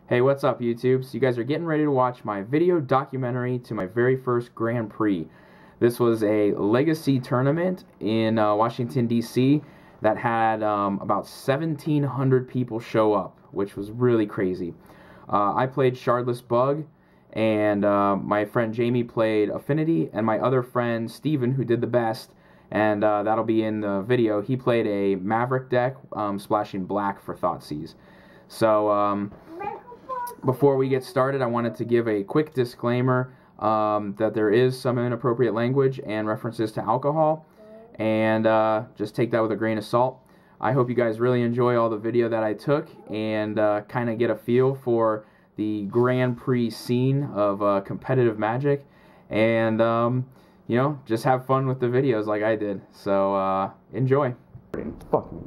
Hey, what's up, YouTube? So you guys are getting ready to watch my video documentary to my very first Grand Prix. This was a legacy tournament in Washington, DC that had about 1,700 people show up, which was really crazy. I played Shardless Bug, and my friend Jamie played Affinity, and my other friend Steven, who did the best, and that'll be in the video, he played a Maverick deck, splashing black for Thoughtseize. So, before we get started, I wanted to give a quick disclaimer that there is some inappropriate language and references to alcohol, and just take that with a grain of salt. I hope you guys really enjoy all the video that I took and kind of get a feel for the Grand Prix scene of competitive Magic, and you know, just have fun with the videos like I did. So enjoy. Fuck me.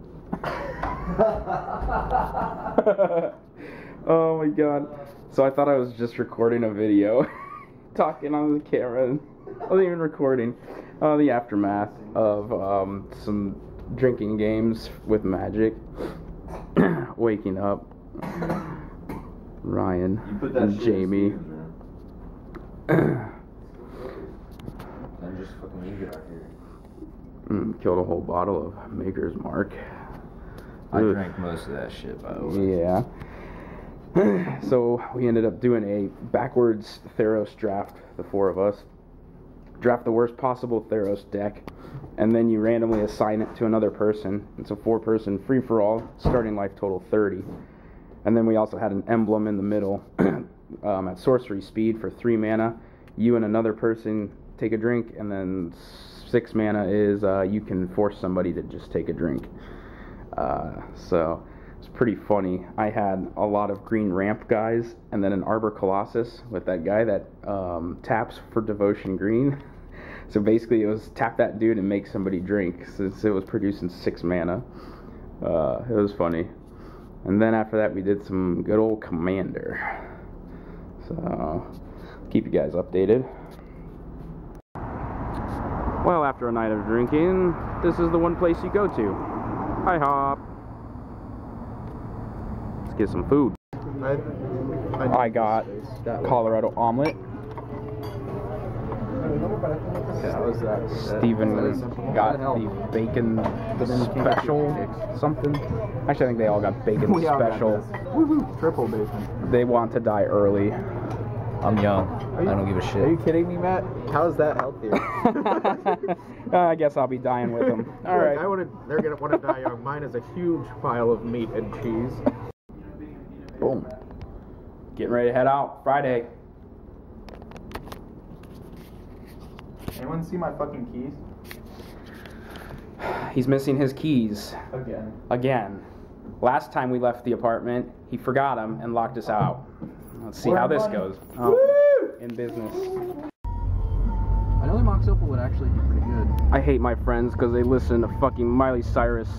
Oh my god. So I thought I was just recording a video, talking on the camera, and I wasn't even recording. The aftermath of some drinking games with Magic. Waking up. Ryan and Jamie. Just fucking leave it out here. Killed a whole bottle of Maker's Mark. I drank most of that shit, by the way. Yeah. So we ended up doing a backwards Theros draft, the four of us. Draft the worst possible Theros deck, and then you randomly assign it to another person. It's a 4-person free-for-all, starting life total 30. And then we also had an emblem in the middle at sorcery speed for 3 mana. You and another person take a drink, and then 6 mana is you can force somebody to just take a drink. So it's pretty funny. I had a lot of green ramp guys, and then an Arbor Colossus with that guy that taps for Devotion green. So basically it was tap that dude and make somebody drink, since it was producing 6 mana. It was funny. And then after that we did some good old Commander. So keep you guys updated. Well, after a night of drinking, this is the one place you go to. Hi, Hop. Let's get some food. I got Colorado omelet. How was that? Steven got the bacon special something. Actually, I think they all got bacon special. Triple bacon. They want to die early. I'm young. I don't give a shit. Are you kidding me, Matt? How is that healthier? I guess I'll be dying with them. All right. They're gonna want to die young. Mine is a huge pile of meat and cheese. Boom. Getting ready to head out. Friday. Anyone see my fucking keys? He's missing his keys. Again. Last time we left the apartment, he forgot them and locked us out. Let's see how this goes. In business. I know the Mox Opal would actually be pretty good. I hate my friends because they listen to fucking Miley Cyrus.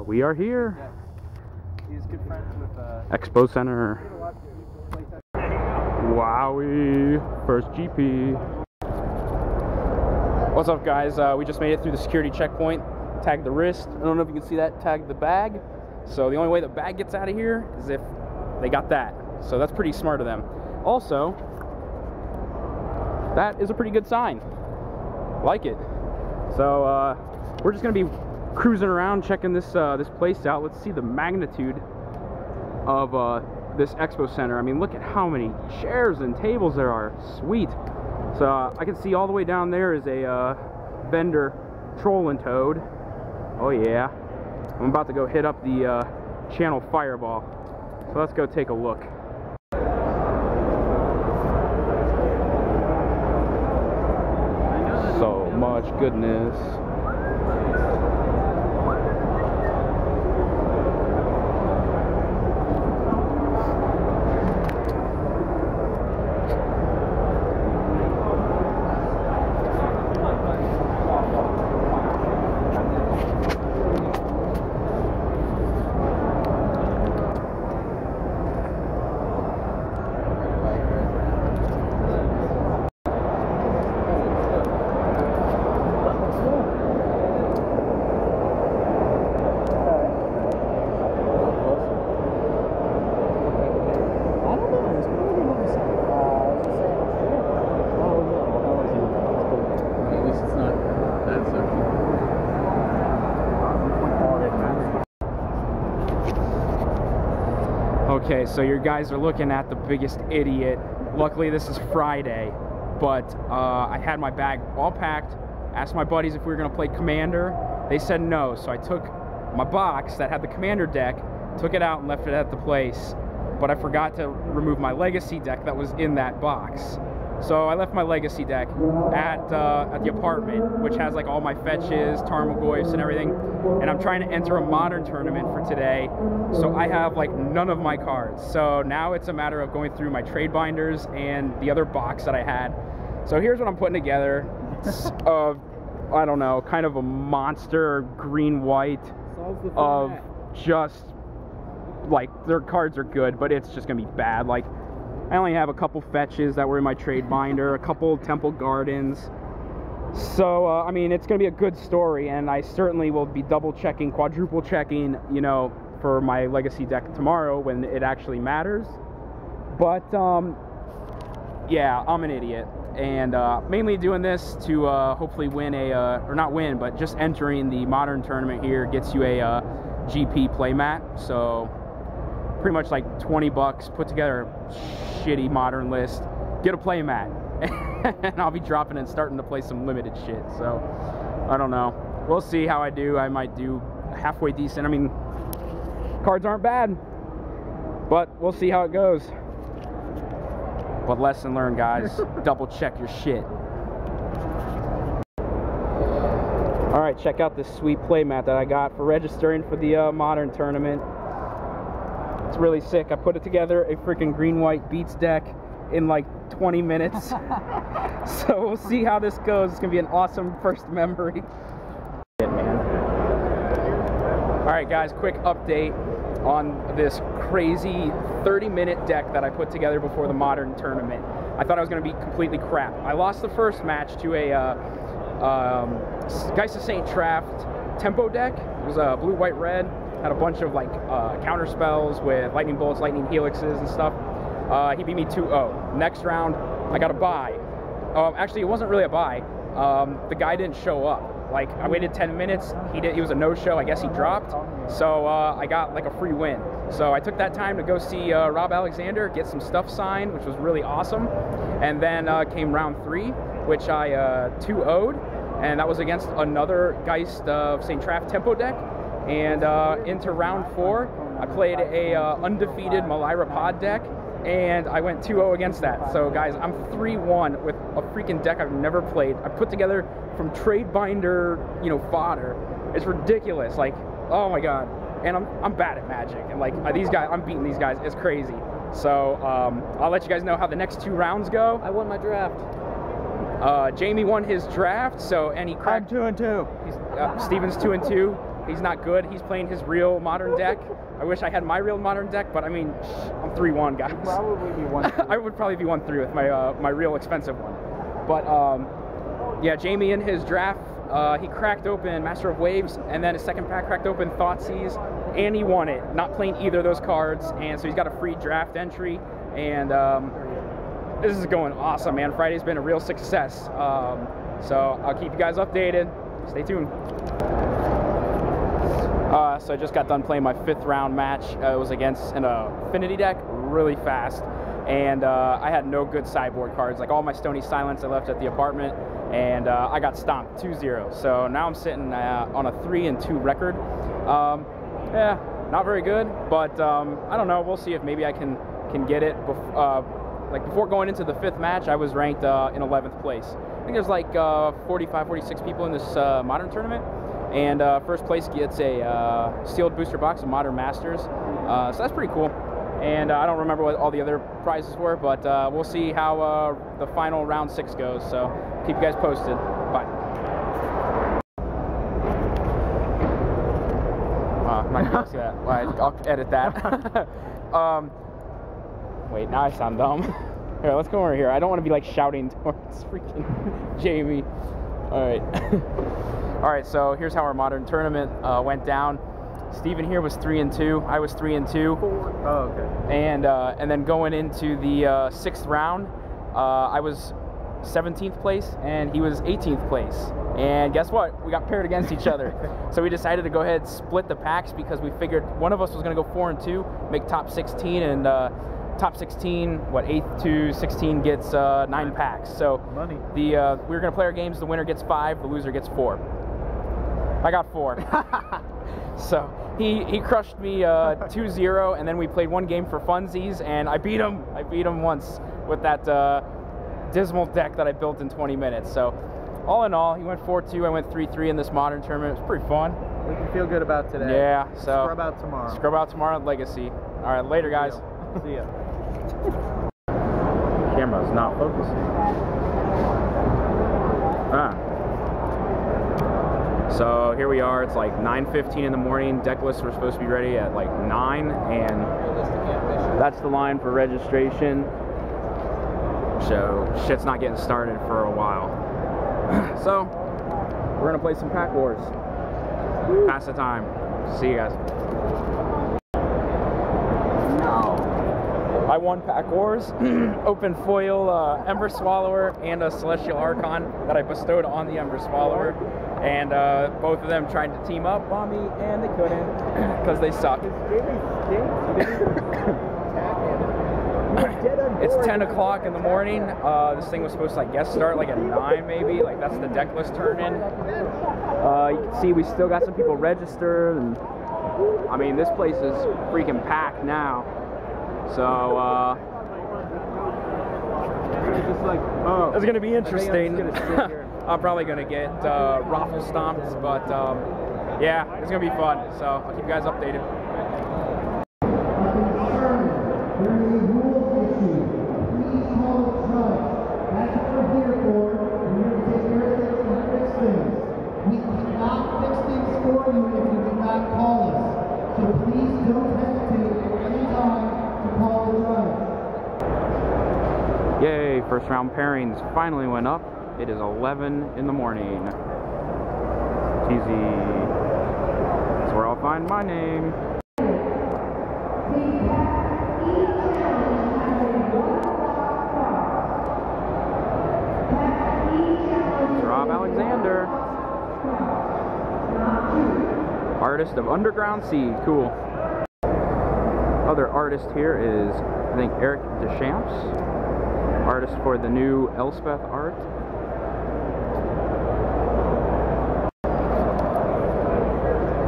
We are here. He's good friends with Expo Center. Wowie. First GP. What's up, guys? We just made it through the security checkpoint. Tagged the wrist. I don't know if you can see that. Tagged the bag. So the only way the bag gets out of here is if they got that. So that's pretty smart of them. Also, that is a pretty good sign. Like it. So we're just gonna be cruising around, checking this this place out. Let's see the magnitude of this expo center. I mean, look at how many chairs and tables there are. Sweet. So I can see all the way down there is a vendor, Troll and Toad. Oh yeah. I'm about to go hit up the channel Fireball. So let's go take a look. So much goodness. Okay, so you guys are looking at the biggest idiot. Luckily, this is Friday, but I had my bag all packed, asked my buddies if we were going to play Commander. They said no, so I took my box that had the Commander deck, took it out and left it at the place, but I forgot to remove my Legacy deck that was in that box. So I left my Legacy deck at the apartment, which has like all my fetches, Tarmogoyfs and everything, and I'm trying to enter a Modern tournament for today, so I have like none of my cards. So now it's a matter of going through my trade binders and the other box that I had. So here's what I'm putting together. It's, I don't know, kind of a monster green-white of just, like, their cards are good, but it's just gonna be bad. Like, I only have a couple fetches that were in my trade binder, a couple Temple Gardens. So, I mean, it's going to be a good story, and I certainly will be double-checking, quadruple-checking, you know, for my Legacy deck tomorrow when it actually matters. But, yeah, I'm an idiot. And mainly doing this to hopefully win a, or not win, but just entering the Modern tournament here gets you a GP playmat. So, pretty much like 20 bucks, put together a shitty Modern list, get a playmat, and I'll be dropping and starting to play some limited shit. So I don't know, we'll see how I do. I might do halfway decent. I mean, cards aren't bad, but we'll see how it goes. But lesson learned, guys. Double check your shit. All right, check out this sweet playmat that I got for registering for the Modern tournament. It's really sick. I put it together, a freaking green-white Beats deck in like 20 minutes. So we'll see how this goes. It's gonna be an awesome first memory. Shit, man. All right, guys, quick update on this crazy 30-minute deck that I put together before the Modern tournament. I thought I was gonna be completely crap. I lost the first match to a Geist of St. Traft tempo deck. It was a blue-white-red. Had a bunch of like counter spells with lightning bolts, lightning helixes and stuff. He beat me 2-0. Next round, I got a bye. Actually, it wasn't really a bye. The guy didn't show up. Like, I waited 10 minutes. He was a no-show. I guess he dropped. So I got like a free win. So I took that time to go see Rob Alexander, get some stuff signed, which was really awesome. And then came round 3, which I 2-0'd, and that was against another Geist of St. Traft tempo deck. And into round 4, I played a undefeated Malira Pod deck, and I went 2-0 against that. So guys, I'm 3-1 with a freaking deck I've never played. I put together from trade binder, you know, fodder. It's ridiculous. Like, oh my god. And I'm bad at Magic, and like these guys, I'm beating these guys. It's crazy. So I'll let you guys know how the next 2 rounds go. I won my draft. Jamie won his draft, so and he cracked. I'm 2-2. Steven's 2-2. He's not good. He's playing his real Modern deck. I wish I had my real Modern deck, but I mean, I'm 3-1, guys. You'd probably be 1-3. I would probably be 1-3 with my my real expensive one. But yeah, Jamie in his draft, he cracked open Master of Waves, and then his second pack cracked open Thoughtseize, and he won it. Not playing either of those cards, and so he's got a free draft entry. And this is going awesome, man. Friday's been a real success. So I'll keep you guys updated. Stay tuned. So I just got done playing my 5th round match. It was against an Affinity deck, really fast. And I had no good sideboard cards. Like all my Stony Silence I left at the apartment, and I got stomped 2-0. So now I'm sitting on a 3-2 record. Yeah, not very good, but I don't know. We'll see if maybe I can get it. Like before going into the 5th match, I was ranked in 11th place. I think there's like 45, 46 people in this Modern tournament. And first place gets a sealed booster box of Modern Masters. So that's pretty cool. And I don't remember what all the other prizes were, but we'll see how the final round 6 goes. So keep you guys posted. Bye. I'm not gonna see that. I'll edit that. Wait, now I sound dumb. Here, let's go over here. I don't want to be like shouting towards freaking Jamie. All right. All right, so here's how our Modern tournament went down. Steven here was 3-2. I was 3-2. Oh, okay. And then going into the 6th round, I was 17th place, and he was 18th place. And guess what? We got paired against each other. So we decided to go ahead and split the packs because we figured one of us was going to go 4-2, make top 16, and top 16, what, 8th to 16 gets 9 packs. So Money. we were going to play our games. The winner gets 5, the loser gets 4. I got 4. So he crushed me 2-0, and then we played one game for funsies, and I beat him. I beat him once with that dismal deck that I built in 20 minutes. So all in all, he went 4-2, I went 3-3 in this modern tournament. It was pretty fun. We can feel good about today. Yeah, so Scrub out tomorrow. Scrub out tomorrow at Legacy. All right, later, guys. See ya. Camera's not focusing. So here we are. It's like 9:15 in the morning. Deck lists were supposed to be ready at like 9, and that's the line for registration. So shit's not getting started for a while. So we're gonna play some Pack Wars. Pass the time. See you guys. I won Pack Wars, open foil Ember Swallower and a Celestial Archon that I bestowed on the Ember Swallower, and both of them tried to team up on me, and they couldn't because they suck. It's 10 o'clock in the morning. This thing was supposed to, I guess, start like at 9 maybe. Like, that's the deck list turn-in. You can see we still got some people registered, and I mean, this place is freaking packed now. So, it's going to be interesting. I'm probably going to get raffle stomped, but yeah, it's going to be fun. So I'll keep you guys updated. We cannot fix things for you if you do not call us. So please don't hesitate at any time. Yay, first round pairings finally went up. It is 11 in the morning. It's easy. That's where I'll find my name. It's Rob Alexander. Artist of Underground Sea. Cool. Other artist here is, I think, Eric Deschamps, artist for the new Elspeth art.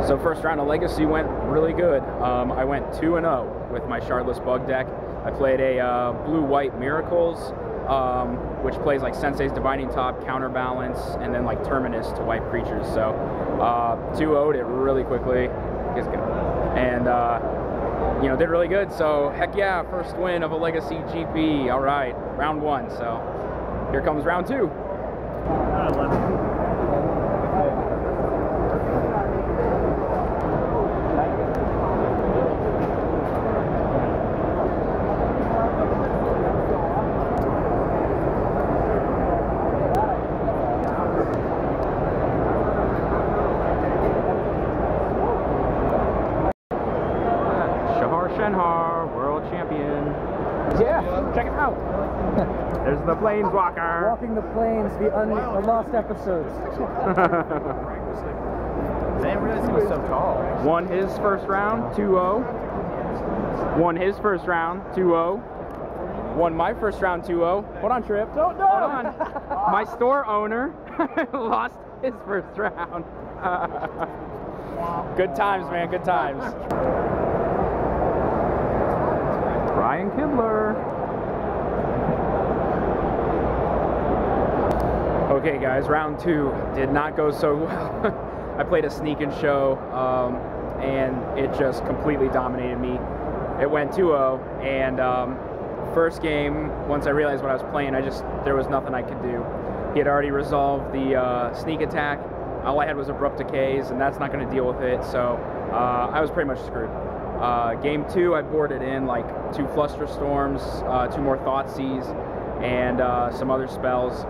So first round of Legacy went really good. I went 2-0 with my Shardless Bug deck. I played a blue-white Miracles, which plays like Sensei's Divining Top, Counterbalance, and then like Terminus to wipe creatures. So 2-0'd it really quickly. And you know, did really good, so heck yeah, first win of a Legacy GP. All right, round 1, so here comes round 2. World champion. Yeah, check it out. There's the Planeswalker. Walking the plains, the lost episodes. I didn't realize he was so tall. Won his first round, 2-0. Won his first round, 2-0. Won my first round, 2-0. Hold on, Trip. Don't know. Hold on. My store owner lost his first round. Good times, man. Good times. Brian Kibler. Okay, guys, round 2 did not go so well. I played a sneak and show, and it just completely dominated me. It went 2-0, and first game, once I realized what I was playing, there was nothing I could do. He had already resolved the sneak attack. All I had was abrupt decays, and that's not going to deal with it, so I was pretty much screwed. Game 2, I boarded in like 2 Fluster Storms, 2 more Thoughtseize, and some other spells,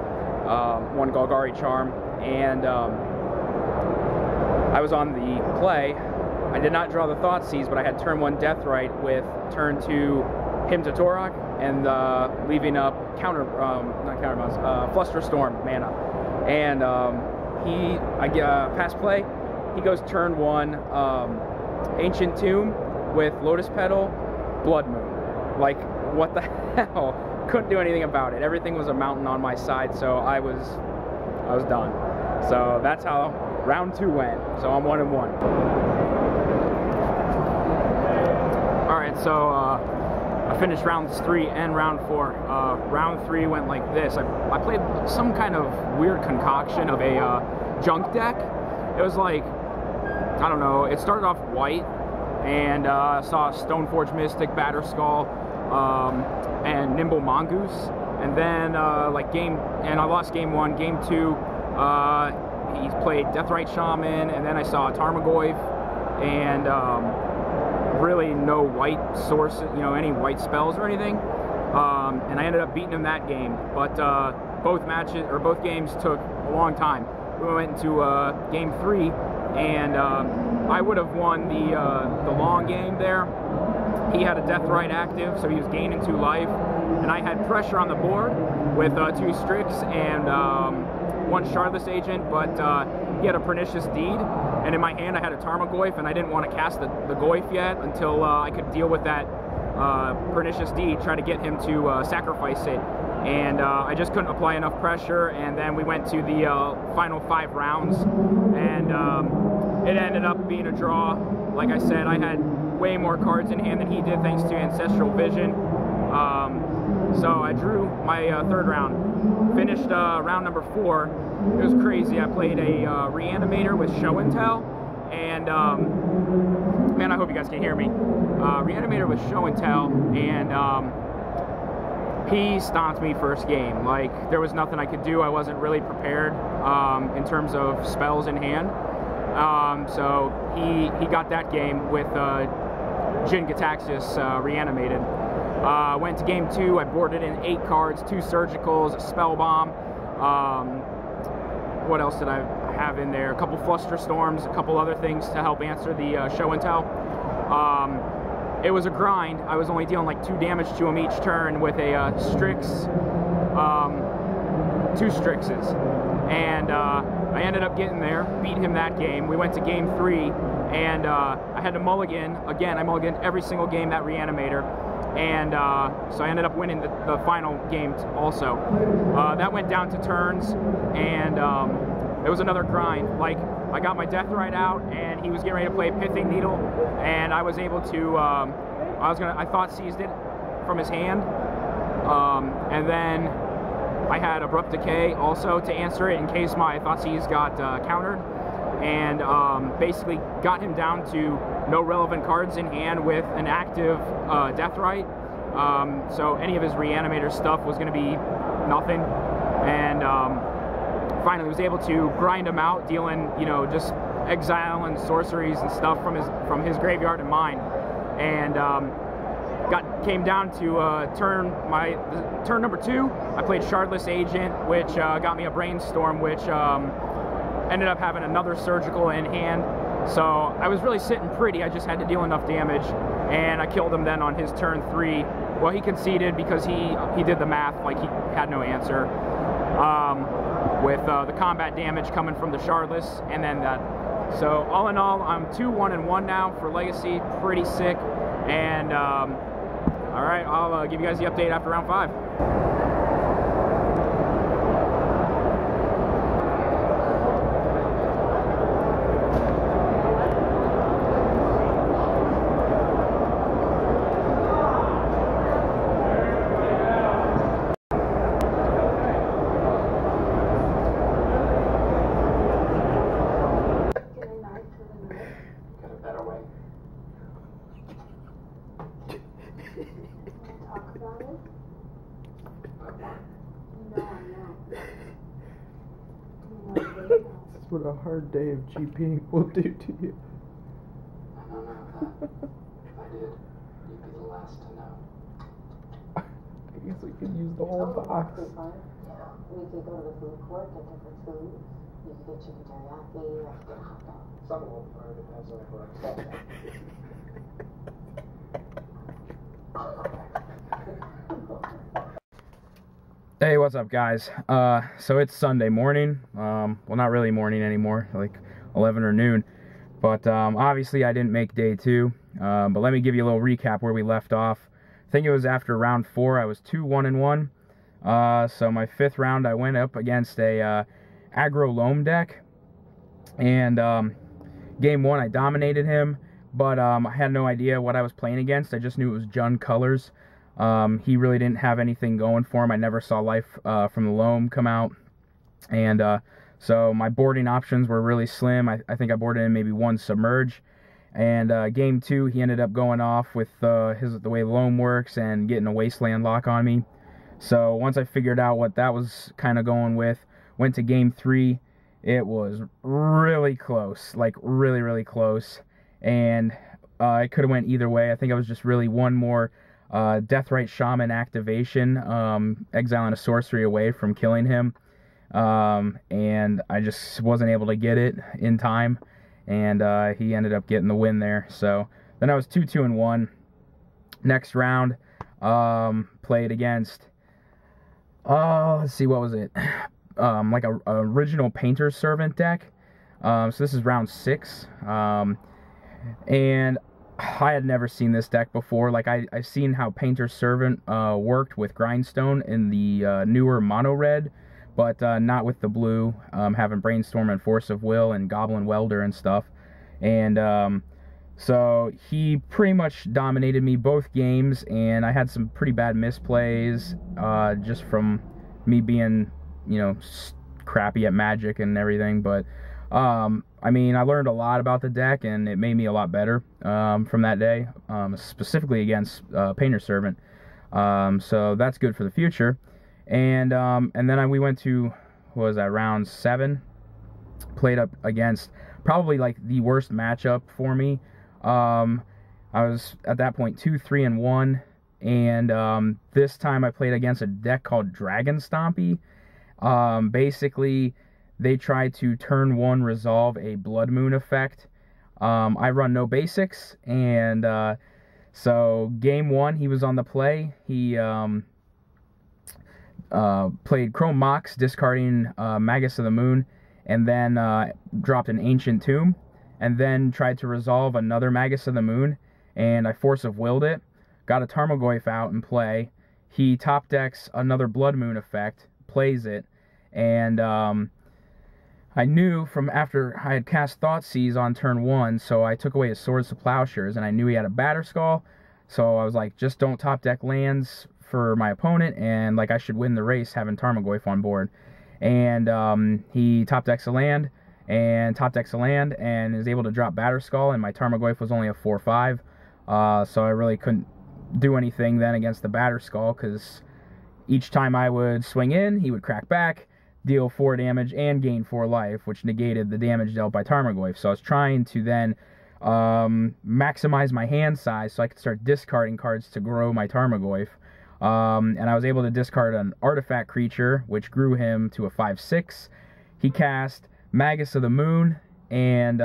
1 Golgari Charm, and I was on the play. I did not draw the Thoughtseize, but I had turn 1 Deathrite with turn 2 Hymn to Torok, and leaving up Flusterstorm mana. And I pass play. He goes turn 1, Ancient Tomb with Lotus Petal, Blood Moon. Like, what the hell? Couldn't do anything about it. Everything was a mountain on my side, so I was done. So that's how round 2 went. So I'm 1-1. All right, so I finished rounds 3 and round 4. Round 3 went like this. I played some kind of weird concoction of a junk deck. It was like, I don't know, it started off white, and I saw Stoneforge Mystic, Batterskull, and Nimble Mongoose. And then I lost game 1. Game 2, he's played Deathrite Shaman, and then I saw Tarmogoyf, and really no white source, any white spells or anything. And I ended up beating him that game, but both games took a long time. We went into game 3, and I would have won the long game there. He had a Deathrite active, so he was gaining 2 life, and I had pressure on the board with 2 Strix and 1 Shardless Agent, but he had a Pernicious Deed, and in my hand I had a Tarmogoyf, and I didn't want to cast the Goyf yet until I could deal with that Pernicious Deed, try to get him to sacrifice it. And I just couldn't apply enough pressure, and then we went to the final 5 rounds, and it ended up being a draw. Like I said, I had way more cards in hand than he did, thanks to Ancestral Vision. So I drew my 3rd round. Finished round number 4. It was crazy. I played a Reanimator with Show and Tell, and man, I hope you guys can hear me. Reanimator with Show and Tell, and he stomped me first game. Like, there was nothing I could do. I wasn't really prepared in terms of spells in hand. So he got that game with Jin Gataxis Reanimated. Went to game 2, I boarded in 8 cards, 2 Surgicals, a Spell Bomb. What else did I have in there? A couple Flusterstorms, a couple other things to help answer the Show and Tell. It was a grind. I was only dealing like 2 damage to him each turn with a Strix, 2 Strixes. And I ended up getting there, beat him that game. We went to game 3, and I had to mulligan. Again, I mulliganed every single game that Reanimator. And so I ended up winning the final game also. That went down to turns, and it was another grind. Like, I got my Deathrite out, and he was getting ready to play Pithing Needle, and I was able to, I thought seized it from his hand, and then I had Abrupt Decay also to answer it in case my Thought Seize got countered, and basically got him down to no relevant cards in hand with an active Deathrite. So any of his Reanimator stuff was going to be nothing, and finally was able to grind him out, dealing, just exile and sorceries and stuff from his graveyard and mine, and came down to turn number 2. I played Shardless Agent, which got me a Brainstorm, which ended up having another Surgical in hand. So I was really sitting pretty. I just had to deal enough damage, and I killed him then on his turn 3. Well, he conceded because he did the math, like he had no answer. With the combat damage coming from the Shardless, and then that. So all in all, I'm 2-1-1 now for Legacy. Pretty sick. And all right, I'll give you guys the update after round 5. This is what a hard day of GPing will do to you. I don't know that. If I did, you'd be the last to know. I guess we could use the whole box. Yeah, we could go to the food court, get different foods. You could get chicken teriyaki, I could get a hot dog. Some old part of it has like Hey, what's up, guys? So it's Sunday morning. Well, not really morning anymore, like 11 or noon. But obviously I didn't make day 2. But let me give you a little recap where we left off. I think it was after round 4. I was 2-1-1. So my 5th round, I went up against a aggro loam deck. And game 1, I dominated him. But I had no idea what I was playing against. I just knew it was Jund colors. He really didn't have anything going for him. I never saw life from the loam come out. And so my boarding options were really slim. I think I boarded in maybe 1 submerge. And game 2, he ended up going off with the way loam works and getting a wasteland lock on me. So once I figured out what that was kind of going with, went to game 3. It was really close, like really, really close. And it could have went either way. I think I was just really one more Deathrite Shaman activation, exiling a sorcery away from killing him, and I just wasn't able to get it in time, and he ended up getting the win there. So then I was 2-2-1. Next round, played against, let's see, what was it? Like a original Painter's Servant deck. So this is round 6, and I had never seen this deck before. Like, I've seen how Painter's Servant worked with Grindstone in the newer mono red, but not with the blue, having Brainstorm and Force of Will and Goblin Welder and stuff. And so he pretty much dominated me both games, and I had some pretty bad misplays just from me being, you know, crappy at Magic and everything. But I mean, I learned a lot about the deck, and it made me a lot better from that day, specifically against Painter's Servant. So that's good for the future. And then we went to, what was that, round 7? Played up against probably like the worst matchup for me. I was at that point 2-3-1, and this time I played against a deck called Dragon Stompy. Basically, they try to turn 1 resolve a Blood Moon effect. I run no basics, and so game 1, he was on the play. He played Chrome Mox, discarding Magus of the Moon, and then dropped an Ancient Tomb, and then tried to resolve another Magus of the Moon, and I Force of Willed it, got a Tarmogoyf out and play. He top decks another Blood Moon effect, plays it, and I knew from after I had cast Thoughtseize on turn 1, so I took away his Swords to Plowshares, and I knew he had a Batterskull, so I was like, just don't top deck lands for my opponent, and like I should win the race having Tarmogoyf on board. And he top decks a land, and is able to drop Batterskull, and my Tarmogoyf was only a 4/5, so I really couldn't do anything then against the Batterskull, because each time I would swing in, he would crack back, deal 4 damage, and gain 4 life, which negated the damage dealt by Tarmogoyf. So I was trying to then maximize my hand size so I could start discarding cards to grow my Tarmogoyf. And I was able to discard an artifact creature, which grew him to a 5/6. He cast Magus of the Moon, and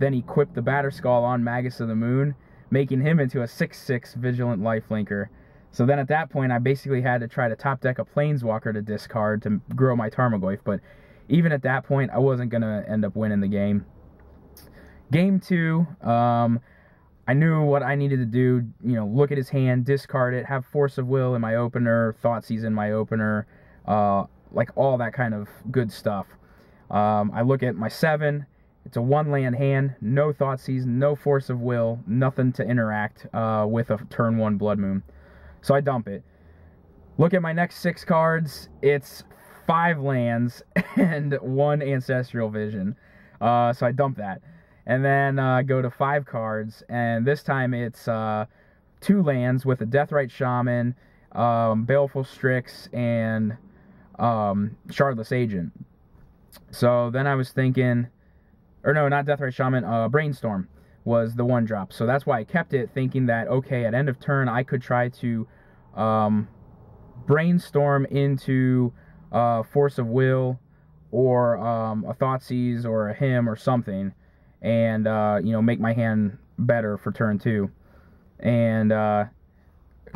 then equipped the Batterskull on Magus of the Moon, making him into a 6/6 Vigilant Lifelinker. So then at that point, I basically had to try to top deck a Planeswalker to discard to grow my Tarmogoyf. But even at that point, I wasn't going to end up winning the game. Game 2, I knew what I needed to do. You know, look at his hand, discard it, have Force of Will in my opener, Thoughtseize in my opener, like all that kind of good stuff. I look at my 7. It's a 1-land hand, no Thoughtseize, no Force of Will, nothing to interact with a turn 1 Blood Moon. So I dump it. Look at my next 6 cards. It's 5 lands and 1 Ancestral Vision. So I dump that. And then go to 5 cards. And this time it's 2 lands with a Deathrite Shaman, Baleful Strix, and Shardless Agent. So then I was thinking, or no, not Deathrite Shaman, Brainstorm was the 1-drop. So that's why I kept it, thinking that, okay, at end of turn, I could try to Brainstorm into Force of Will, or a Thoughtseize, or a Hymn, or something, and, you know, make my hand better for turn 2. And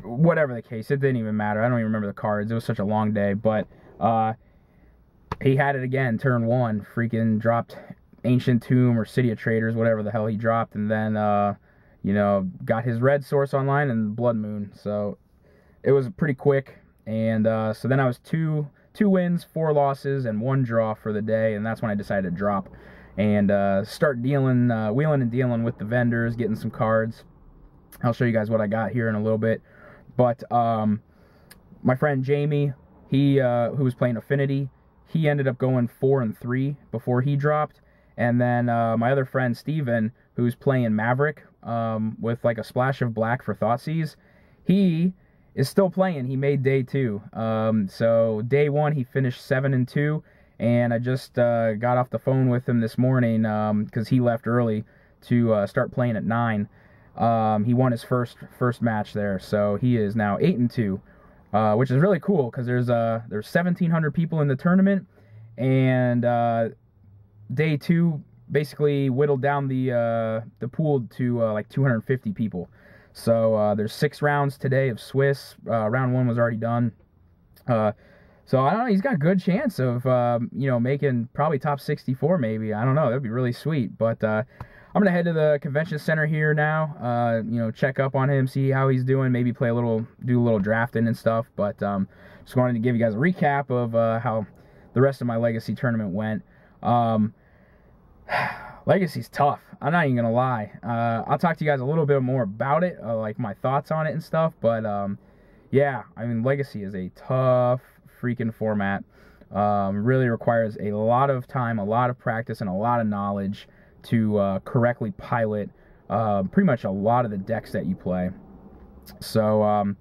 whatever the case, it didn't even matter. I don't even remember the cards. It was such a long day. But he had it again, turn 1. Freaking dropped Ancient Tomb or City of Traders, whatever the hell he dropped. And then, you know, got his red source online and Blood Moon. So it was pretty quick. And so then I was 2 wins, 4 losses, and 1 draw for the day. And that's when I decided to drop and start dealing, wheeling and dealing with the vendors, getting some cards. I'll show you guys what I got here in a little bit. But my friend Jamie, he who was playing Affinity, he ended up going 4 and 3 before he dropped. And then my other friend Steven, who's playing Maverick with like a splash of black for Thoughtseize, he is still playing. He made day 2. So day 1 he finished 7 and 2, and I just got off the phone with him this morning because he left early to start playing at 9. He won his first match there, so he is now 8 and 2, which is really cool because there's 1,700 people in the tournament, and day 2 basically whittled down the pool to like 250 people. So there's 6 rounds today of Swiss. Round 1 was already done. So I don't know. He's got a good chance of you know, making probably top 64 maybe. I don't know. That'd be really sweet. But I'm gonna head to the convention center here now. You know, check up on him, see how he's doing. Maybe do a little drafting and stuff. But just wanted to give you guys a recap of how the rest of my Legacy tournament went. Legacy's tough. I'm not even gonna lie. I'll talk to you guys a little bit more about it, like my thoughts on it and stuff. But yeah, I mean, Legacy is a tough freaking format. Really requires a lot of time, a lot of practice, and a lot of knowledge to correctly pilot pretty much a lot of the decks that you play. So,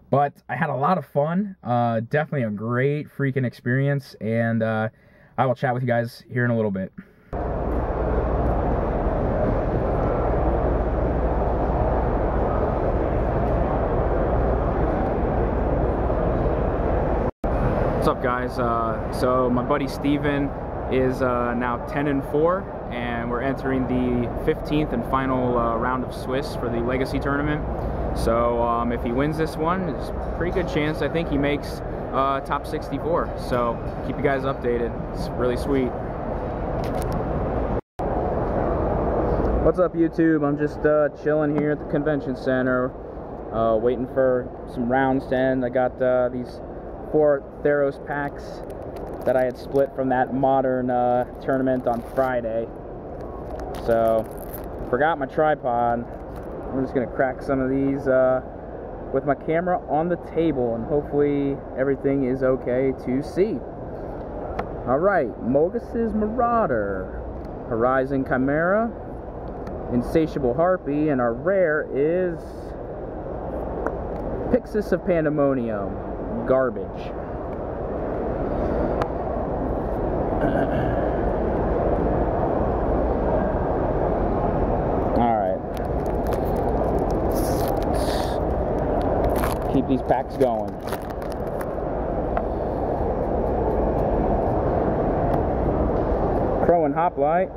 but I had a lot of fun. Definitely a great freaking experience, and I will chat with you guys here in a little bit. What's up, guys? So my buddy Steven is now 10 and 4, and we're entering the 15th and final round of Swiss for the Legacy tournament. So if he wins this one, there's a pretty good chance I think he makes top 64. So keep you guys updated. It's really sweet. What's up, YouTube? I'm just chilling here at the convention center, waiting for some rounds to end. I got these 4 Theros packs that I had split from that Modern tournament on Friday. So, forgot my tripod. I'm just going to crack some of these with my camera on the table, and hopefully everything is okay to see. Alright, Mogus's Marauder, Horizon Chimera, Insatiable Harpy, and our rare is Pixis of Pandemonium. Garbage. Alright. Keep these packs going. Crow and Hoplite.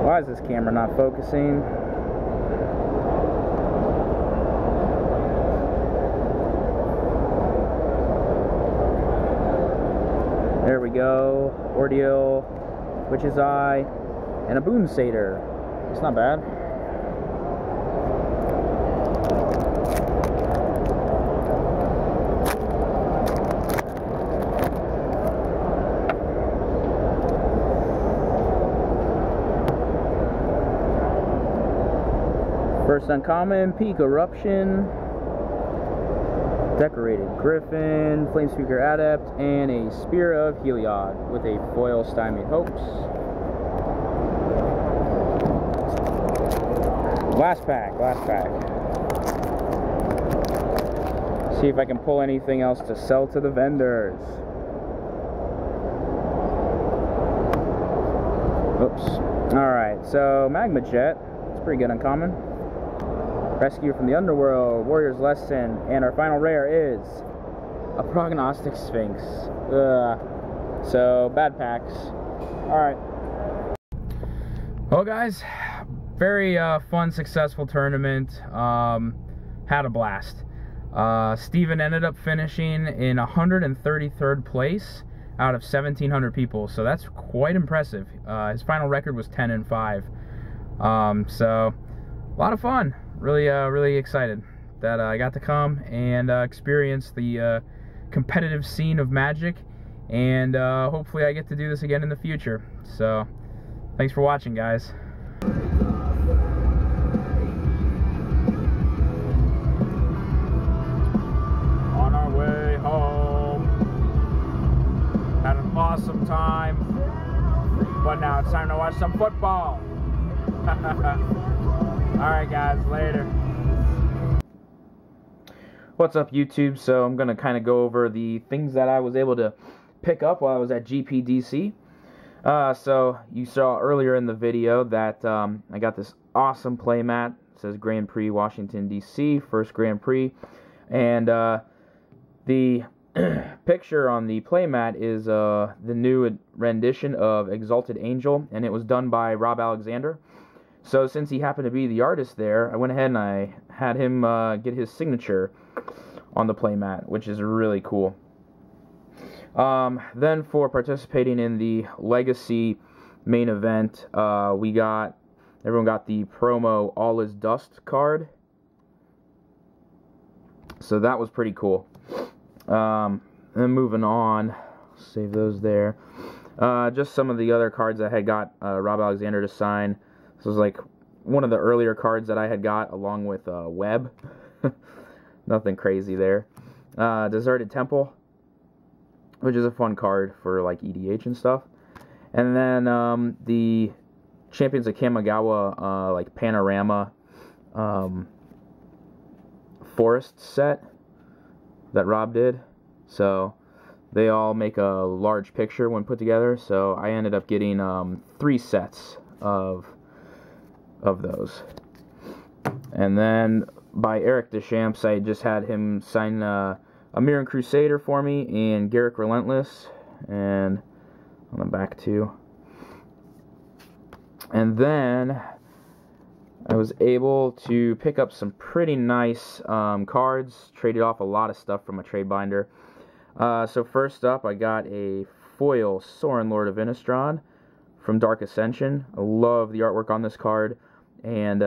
Why is this camera not focusing? There we go. Ordeal, Witch's Eye, and a Boon Satyr. It's not bad. First uncommon, Peak Eruption, Decorated Griffin, Flamespeaker Adept, and a Spear of Heliod with a foil Stymied Hopes. Last pack. See if I can pull anything else to sell to the vendors. Oops. Alright, so Magma Jet. It's pretty good uncommon. Rescue from the Underworld, Warrior's Lesson, and our final rare is a Prognostic Sphinx. So, bad packs. Alright. Well, guys, very fun, successful tournament. Had a blast. Steven ended up finishing in 133rd place out of 1,700 people, so that's quite impressive. His final record was 10-5. So a lot of fun. Really excited that I got to come and experience the competitive scene of Magic, and hopefully I get to do this again in the future. So thanks for watching, guys. On our way home. Had an awesome time, but now it's time to watch some football. Alright guys, later. What's up, YouTube? So I'm going to kind of go over the things that I was able to pick up while I was at GPDC. So you saw earlier in the video that I got this awesome playmat. It says Grand Prix Washington DC, first Grand Prix. And the picture on the playmat is the new rendition of Exalted Angel, and it was done by Rob Alexander. So since he happened to be the artist there, I went ahead and I had him get his signature on the playmat, which is really cool. Then for participating in the Legacy main event, everyone got the promo All Is Dust card. So that was pretty cool. And then moving on, save those there. Just some of the other cards I had got Rob Alexander to sign. This was like one of the earlier cards that I had got, along with Webb. Nothing crazy there. Deserted Temple, which is a fun card for like EDH and stuff. And then the Champions of Kamigawa like panorama forest set that Rob did. So they all make a large picture when put together. So I ended up getting 3 sets of those. And then by Eric Deschamps, I just had him sign a Mirren Crusader for me and Garrick Relentless, and on the back too. And then I was able to pick up some pretty nice cards, traded off a lot of stuff from a trade binder. So first up, I got a foil Sorin, Lord of Innistrad from Dark Ascension. I love the artwork on this card, and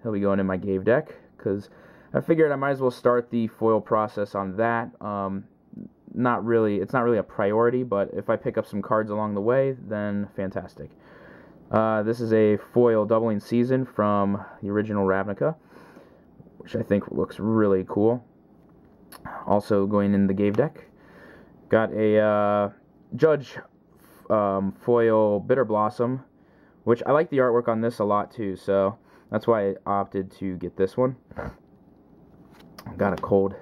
he'll be going in my Gave deck, because I figured I might as well start the foil process on that. It's not really a priority, but if I pick up some cards along the way, then fantastic. This is a foil Doubling Season from the original Ravnica, which I think looks really cool. Also going in the Gave deck. Got a Judge foil Bitter Blossom, which I like the artwork on this a lot too, so that's why I opted to get this one. Got a cold.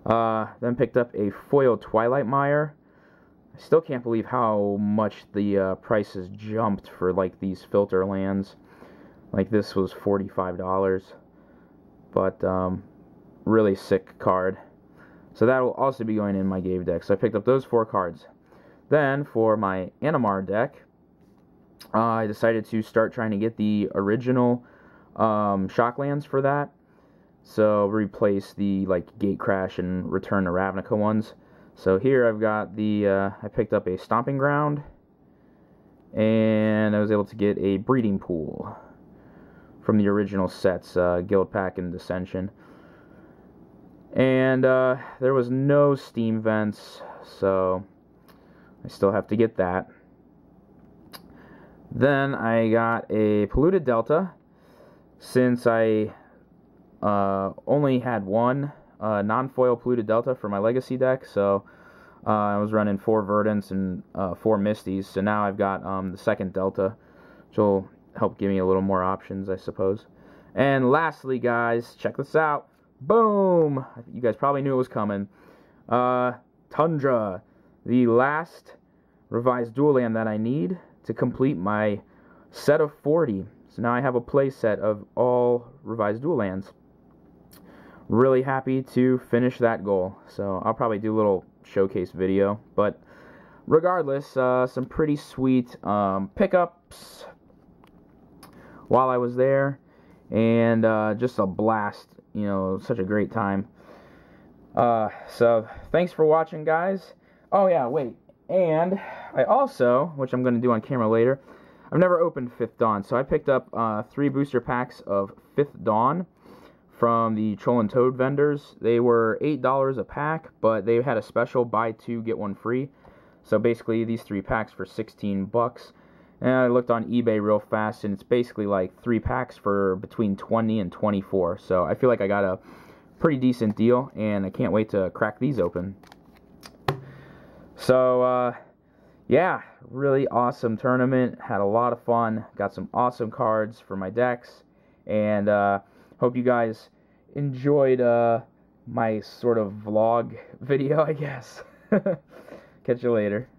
Then picked up a foil Twilight Mire. I still can't believe how much the prices jumped for like these filter lands. Like this was $45, but really sick card. So that will also be going in my Gave deck. So I picked up those 4 cards. Then for my Animar deck, I decided to start trying to get the original Shocklands for that. So replace the like Gatecrash and Return to Ravnica ones. So here I've got the I picked up a Stomping Ground, and I was able to get a Breeding Pool from the original sets, Guild Pack and Dissension. And there was no Steam Vents, so I still have to get that. Then I got a Polluted Delta, since I only had one non-foil Polluted Delta for my Legacy deck, so I was running 4 Verdants and 4 Misties, so now I've got the second Delta, which will help give me a little more options, I suppose. And lastly, guys, check this out. Boom! You guys probably knew it was coming. Tundra, the last revised dual land that I need to complete my set of 40. So now I have a play set of all revised dual lands. Really happy to finish that goal. So I'll probably do a little showcase video. But regardless, some pretty sweet pickups. while I was there, and just a blast. You know, such a great time. So thanks for watching, guys. Oh yeah, wait, and I also, which I'm going to do on camera later, I've never opened 5th Dawn, so I picked up 3 booster packs of 5th Dawn from the Troll and Toad vendors. They were $8 a pack, but they had a special buy 2 get 1 free. So basically these 3 packs for 16 bucks. And I looked on eBay real fast, and it's basically like 3 packs for between 20 and 24. So I feel like I got a pretty decent deal, and I can't wait to crack these open. So yeah, really awesome tournament. Had a lot of fun. Got some awesome cards for my decks, and hope you guys enjoyed my sort of vlog video, I guess. Catch you later.